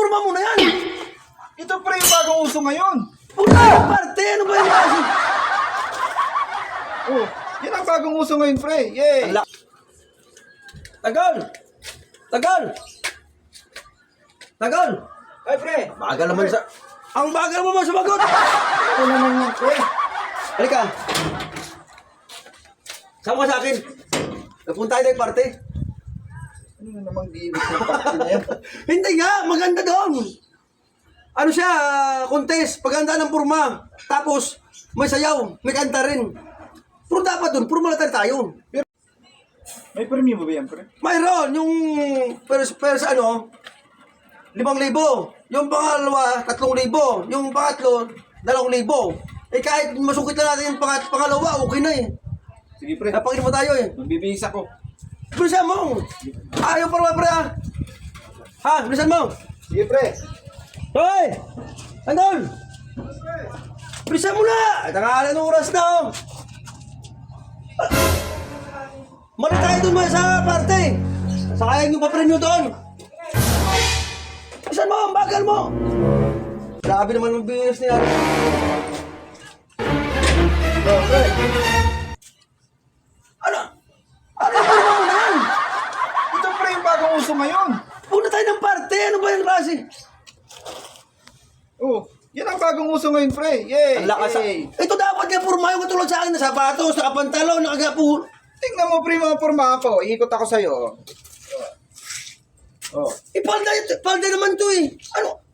porma mo na yan. Ito pre yung bagong uso ngayon. Puta, parte, ano ba yung kasi? Oh, yan ang bagong uso ngayon pre. Yay! Tagal! Tagal! Tagal! Ay pre! Bagal naman sa... Ang bagal mo sumagot! Ito naman yan pre. Halika! Sama ka sa akin. Napunta tayo ng parte. Ano na namang gimmick ng pakti na yan? Hindi nga, maganda doon. Ano siya, contest, paganda ng purma. Tapos, may sayaw, may kanta rin. Pero dapat doon, purma na tayo. May premium ba yan pre? Mayroon, yung pers ano, 5,000. Yung pangalawa, 3,000. Yung pangatlo, 2,000. Eh kahit masukit na natin yung pangalawa, okay na eh. Sige pre. Napakita mo tayo eh. Magbibihis ako. Bilisan mo. Ayaw pa pre ah. Ha, bilisan mo. Sige pre. Hoy! Andol! Bilisan mo na! Ay, tangalan ng oras na oh. Mali tayo dun mga sa parte. Sayang yung papremyo doon. Bilisan mo, ang bagal mo. Grabe naman ang business niya. Oh, pre. Ano? Ano yung purma mo na yan? Ito pre yung bagong uso ngayon. Puna tayo ng parte. Ano ba yung klase? Oh, yan ang bagong uso ngayon pre. Yay! Ang lakas. Yay! Ito dapat yung purma yung katulad sa akin na sapatos, nakapantalon, nakagapo. Tingnan mo pre mga porma ako. Ikot ako sa'yo. Oh. Palda naman to eh. Ano?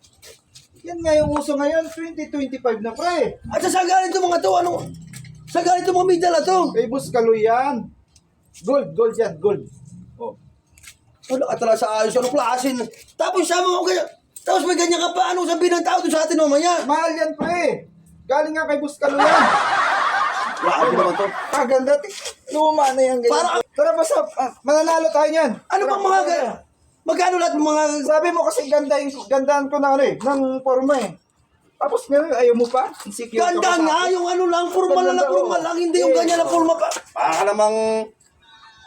Yan nga yung uso ngayon. 2025 na pre. At sa galing itong mga to, ano? Sa galing itong mga medal to. Kay Boss Kaloy yan. Gold yan, gold. Oh. Ano ka talaga sa ayos, ano klase? Tapos sama mo kaya, tapos may ganyan ka pa, ano sabihin ng tao doon sa atin mamaya? Mahal yan pre. Galing nga kay Boss Kaloy yan. Grabe naman to. Ganda. Luma na yan. Para- Tara basta, mananalo tayo yan. Ano bang mga ganyan? Magkano lahat ng mga... Sabi mo kasi gandaan ko na ano eh, ng forma eh. Tapos ngayon, ayaw mo pa? Insecure ka Ganda pa sa nga, akin. yung ano lang, formal na formal lang, hindi yung ganyan na formal pa. Para namang...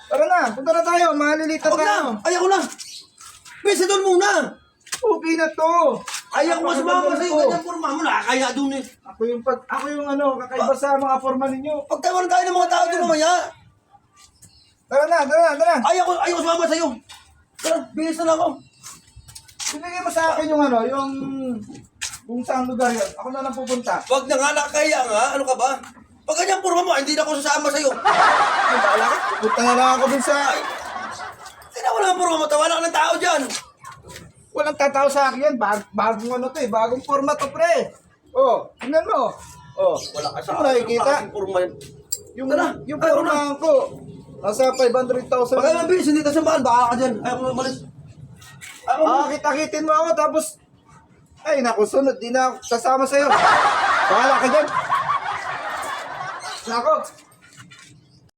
Tara na, punta na tayo, malilita Huwag tayo. na, ayaw ko na. Pesa doon muna. Okay na to. Ayaw ko mas mama sa'yo, ganyan forma mo, nakakaya doon eh. Ako yung ano, kakaiba sa mga forma ninyo. Pagtawaran tayo ng mga tao doon mamaya. Tara na. Ayaw ko sumama sa'yo. Tara, bihis na lang ako. Binigay mo sa akin yung ano, yung kung saan lugar yun. Ako na lang pupunta. Wag na nga, nakakaya nga, ano ka ba? Pag ganyan forma mo, hindi na ako sasama sa'yo. Ay, baala ka. Pupunta na lang ako dun sa... Hindi na wala ang forma mo, tawanan ka ng tao dyan. Walang tatao sa akin yan. Bagong ano to eh. Bagong forma to pre. Oh, tingnan mo. Oh, Wala ka Ano nakikita? forma yun. yung, Tara, yung ayaw forma ko. Nasa 500,000. Pag ayaw mabilis, hindi ka samahan, baka ka dyan. Ayaw ko malis. Ayaw ko. Kita-kitin mo ako tapos... Ay, naku, sunod. Di na ako sasama sa'yo. Bahala ka dyan. Nako,